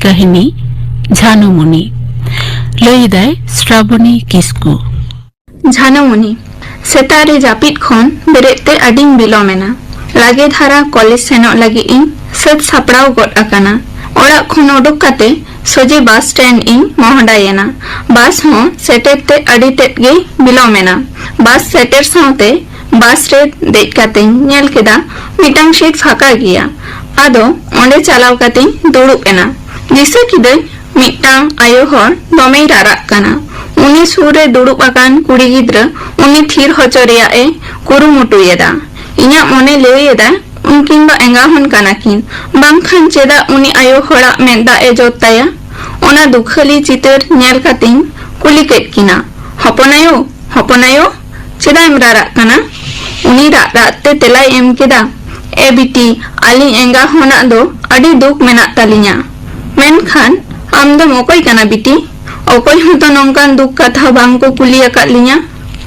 কাহিনী ঝানুমণি লই দেয় শ্রাবণী কিসকু। ঝানুমণি সেতারে জাপিদ খন বেরেতে আডিং বিলমেনা लागे धारा कॉलेज सेनोग लगी इन सद सापड़ाव गड आकाना ओड़ा खन उडुक काते सोजे बस स्टैंड इन मोहडायेना बस हो सेटेते अडी तेट गे बिलोमेना बस सेटेर साउते बस रे देज काते नेल केदा मिटांग सीट फाका गिया आदो ओंडे चालाव काते दुड़ुबेना दिसे किदे मिटांग आयो हर दमे राराग काना उनी सुर रे दुड़ुब आकान कुड़ी गिद्रा उनी थीर होचो रेया ए कुरुमुटुयेदा इना मने लेवेदा उनकिन दो एंगा हन कानाकिन बांखान चेदा उनी आयो हड़ा मेदा ए जोताया ओना दुखली चितर नेल कातिन कुली केट किना हपनायो चेदा एम रारा काना उनी राते तेलाई एम केदा ए बिटी आली एंगा होना दो अडी दुख मेना तालिया मेनखान आम दो मोकोई काना बिटी ओकोई हतो नंकान दुख कथा बांको कुली अकालिया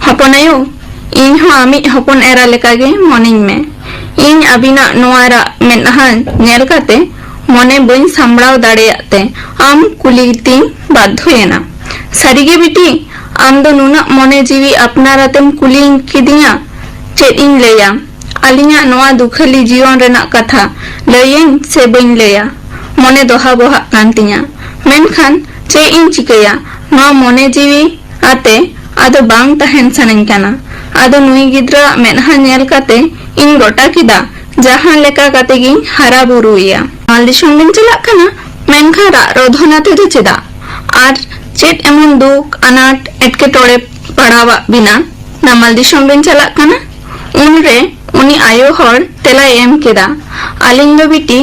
हपनायो इन हो आमी हपन एरा लेकागे मनिंग में इन अबिना नोआरा मेनहान नेल काते मने बइन सामड़ाव दाड़ेयाते आम कुलीती बाध्योयेना सारिगे बिटी आम दो नुना मने जीवी अपनारातेम कुली किदिया चेद इन लेया आलिया नोआ दुखली जीवन रेना कथा लयेन से बइन लेया मने दोहा बोहा कांतिया मेनखान चे इन चिकया नोआ मने जीवी आते आदो बांग तहेन सनन काना आदो नुई गिद्रा मेनहा नेल काते इन गोटा किदा जहां लेका काते गी हारा बुरुया मालदिसम बिन चलाक काना मेनखा रोधना ते चेदा आर चेत एमन दुख अनाट एटके टोड़े पड़ावा बिना ना मालदिसम बिन चलाक काना उनरे उनी आयो हर तेला एम केदा आलिंग दो बिटी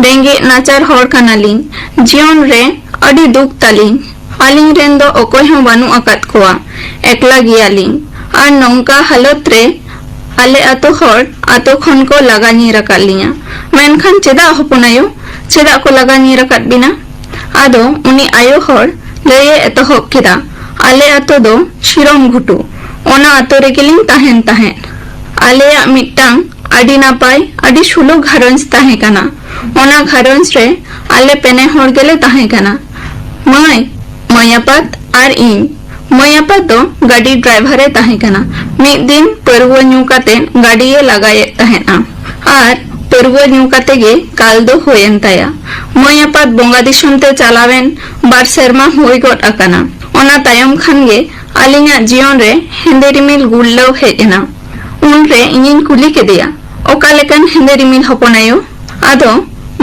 रेंगे नाचार हर कानालिन जीवन रे अडी दुख तालिन आलिंग रेन दो ओकोय हो बानु अकात कोआ एकला गियालिन और नौका हालत रे आले आतो हर आतो खन को लगानी रकात लिया मेनखान चेदा हपनायो चेदा को लगानी रकात बिना आदो उनी आयो हर लये एतहब केदा आले आतो दो शिरोम घुटू ओना आतो रेगिलिंग ताहेन ताहेन आलेया मिटांग आडी नापाय आडी सुलु घारंज ताहे काना ओना घारंज रे आले पेने हर गेले ताहे काना मायापात आर इन मयापात दो गाड़ी ड्राइवर ताहे काना मिद दिन परवो न्यू काते गाड़ी लगाए ताहेना आर परवो न्यू काते गे काल दो होयन ताया मयापात बोंगा दिसम ते चलावेन बार सेरमा होय गट आकाना ओना तायम खान गे आलिंगा जीवन रे हेंदे रिमिल गुल्लो हेजना उन रे इनिन कुली केदिया ओका लेकन हेंदे रिमिल हपनायो आदो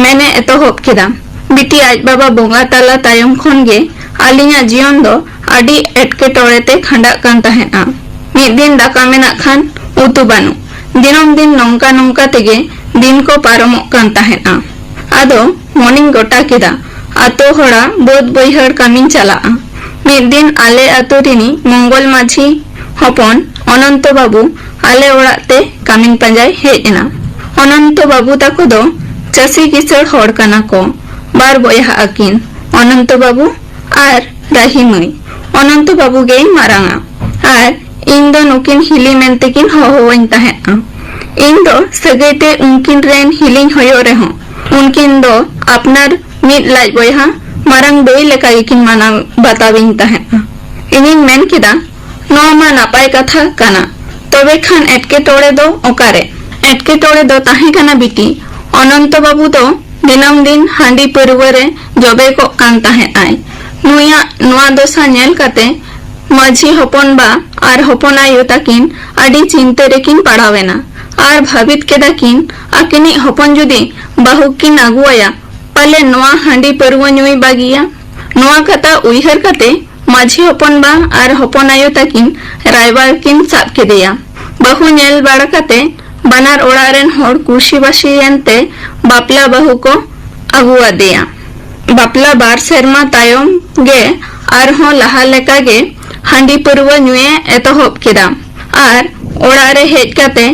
मैंने एतहब केदा बिटी आज बाबा बोंगा ताला तायम खन गे आलिंगा जीवन दो आडी एटके टोड़ेते खंडा कान ताहेना मिद दिन दाका मेना खान उतु बानु दिनम दिन नौका नौका तेगे दिन को पारमो कान ताहेना आदो मॉर्निंग गोटा केदा आतो हड़ा बोध बैहर कामिन चला मिद दिन आले आतो रिनी मंगल माझी हपन अनंत बाबू आले ओड़ाते कामिन पंजाय हेजना अनंत बाबू ताको दो चासी किसड़ हड़ काना को बार बयहा आकिन अनंत बाबू are Rahi May Anant Babu gay मारांगा are in दो नुकिन हिली मेनते किन होवन ताहेना इन दो सगेते उनकिन रेन हिलिंग होयो रेहो उनकिन दो अपनार मिद लाज बयहा मारांग दोई लेका किन माना बताविन ताहेना इनिन मेन किदा नोमा नापाय कथा काना तबे खान एटके टोड़े दो ओकारे एटके टोड़े दो ताहे काना बिटी अनंत बाबू दो दिनम दिन हांडी परवरे जबे को कान ताहे आय नुया नुआ दोसा नेल काते माझी हपन बा आर हपन आयो ताकिन आडी चिंते रेकिन पड़ावेना आर भाबित केदा किन आकिनी हपन जुदी बाहु किन आगुआया पाले नुआ हांडी परवा नुई बागिया नुआ कथा उइहर काते माझी हपन बा आर हपन आयो ताकिन रायबार किन साब केदिया बाहु नेल बाड़ा काते बानार ओड़ा रेन हर कुर्सी बासियनते बापला बाहु को आगुआ दिया बापला बार सेरमा तायम गे आर हो लहा लेका गे हांडी परवा नुए एतहब केदा आर ओड़ा रे हेज काते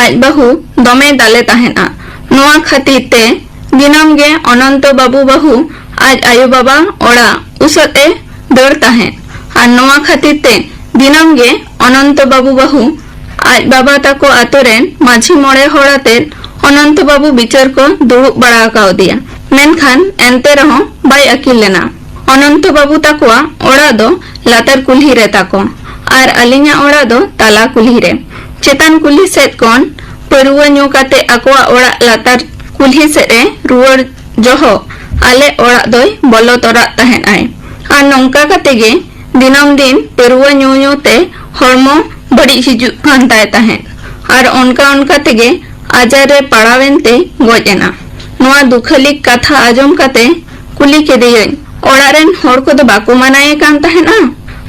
आज बाहु दमे दाले ताहेना नोआ खातिर ते दिनम गे अनंत बाबू बाहु आज आयो बाबा ओड़ा उसते दर ताहे आर नोआ खातिर ते दिनम गे अनंत बाबू बाहु आज बाबा ताको आतोरेन माझी मोड़े होड़ाते अनंत बाबू बिचार को दुड़ुब बड़ा काव दिया मेनखान एनते रहो बाय अकिल लेना। अनंत बाबू ताकुआ ओड़ा दो लातर कुल्ही रे ताको और अलिंगा ओड़ा दो ताला कुल्ही रे। चेतान कुल्ही सेट कोन परुआ न्यू काते अकोआ ओड़ा लातर कुल्ही सेट रे रुवर जोहो आले ओड़ा दोय बोलो तोरा तहन आए और नौका काते गे दिनम दिन परुआ न्यू न्यू ते हॉर्मो बड़ी हिजु कांताय तहन और उनका उनका तेगे आजार रे पड़ावेनते गोजेना। नोआ दुखलिक कथा आजम काते कुली के दिए ओड़ारेन होड़ को तो बाको मनाए कान तहना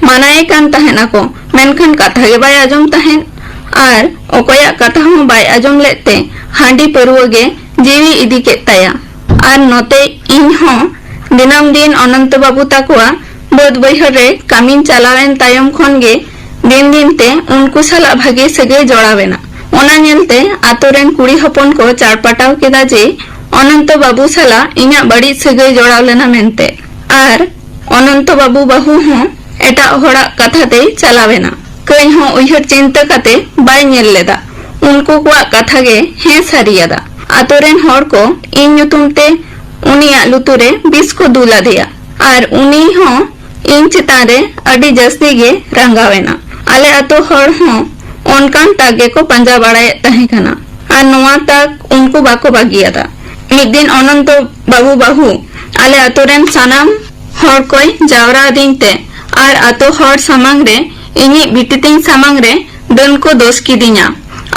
मनाए कान तहना को मेनखान कथा के बाय आजम तहन और ओकोया कथा हूँ बाय आजम लेते हांडी परुगे जीवी इदी के तया और नोते इन हो दिनम दिन अनंत बाबू ताकुआ बोध बैहर रे कामिन चलावेन तायम खन गे दिन दिन ते उनको साला भागे सगे जोड़ावेना। ओना नेलते आतोरेन कुड़ी हपन को चारपटाव केदा जे अनंत बाबू साला इना बड़ी सगे जोड़ाव लेना मेनते और अनंत बाबू बाहू हो एटा होड़ा कथा ते चलावेना। कई हो उहर चिंता काते बाय नेल लेदा उनको को कथा गे हे सारियादा। आतोरेन होड़ को इन नुतुम ते उनिया लुतुरे बिस को दूला दिया और उनी हो इन चितान रे अडी जस्ती गे रंगावेना। आले आतो होड़ हो उनकान तागे को पंजा बाड़ाए तहे कना और नोआ तक उनको बाको बागियादा। मिद दिन अनंत बाबू बाहू आले आतोरेन सानाम होड़ कोई जावरा दिनते और आतो होड़ सामांग रे इनी बिटितिंग सामांग रे दन को दोष की दिया।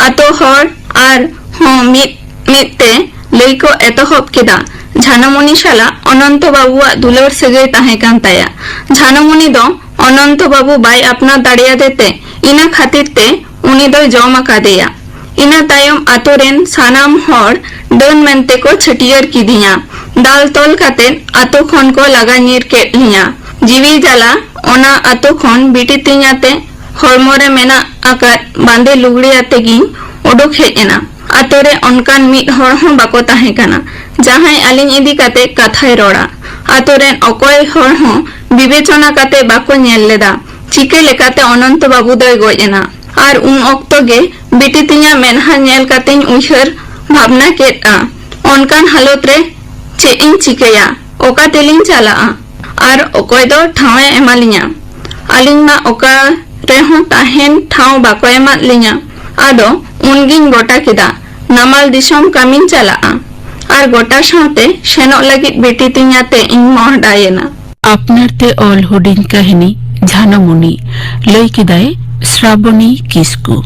आतो होड़ और हो मिद ते लई को एतोहब केदा झानमुनी शाला अनंत बाबुआ दुलर सगे तहे कान ताया। झानमुनी दो अनंत बाबू बाय अपना दाड़िया देते इना खातिर ते उनी दो जमा कादेया। इना तायम आतोरेन सानाम होड़ डन मेनते को छटियर की दिया दाल तोल काते आतो खन को लगा नीर के लिया। जीवी जाला ओना आतो खन बिटी तियाते हॉर्मोरे मेना आकार बांधे लुगड़ी आते गी उडुक हेजना। आतोरे उनकान मिद होड़ हो बाको ताहे कना जहां आलिन इदी काते कथाय रोड़ा। आतोरेन अकोय होड़ हो विवेचना काते बाको नेल लेदा चिके लेकाते अनंत बाबू दोय गोजेना और उन ऑक्तो गे बिटी तिया मेनहा नेल कातेन उहर भावना केटा उनकान हालत रे चे इन चिकेया ओका तेलिन चला और अकोय दो ठावे एमालिया आलिन मा ओका रे हो ताहेन ठाव बाको एमा लिया आदो उनगिन गोटा केदा नामाल दिसम कामिन चला और गोटा साथे सेनोग लागिद बिटी तियाते इन महडायेना। आपनार ते ऑल हुडिंग काहिनी झानमुनी लई केदाय श्रावणी किस्कू।